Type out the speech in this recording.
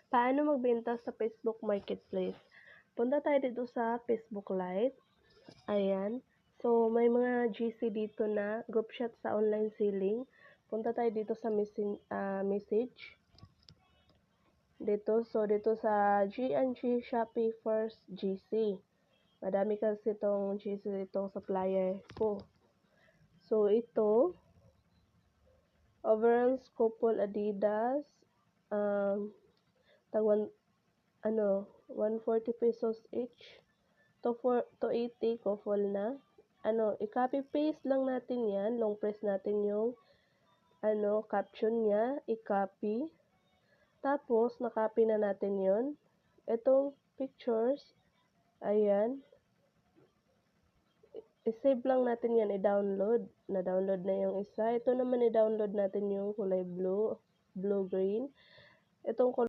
Paano magbenta sa Facebook Marketplace? Punta tayo dito sa Facebook Lite. Ayan. So, may mga GC dito na group chat sa online selling. Punta tayo dito sa message. Dito sa G&G Shopee First GC. Madami kasi itong GC itong supplier ko. So, ito, overalls, couple, Adidas, tag 140 pesos each. 280 couple na. I-copy paste lang natin 'yan, long press natin yung caption niya, i-copy. Tapos na-copy na natin 'yon. Itong pictures, ayan. I-save lang natin 'yan, i-download. Na-download na yung isa. Ito naman i-download natin yung kulay blue, blue-green. Itong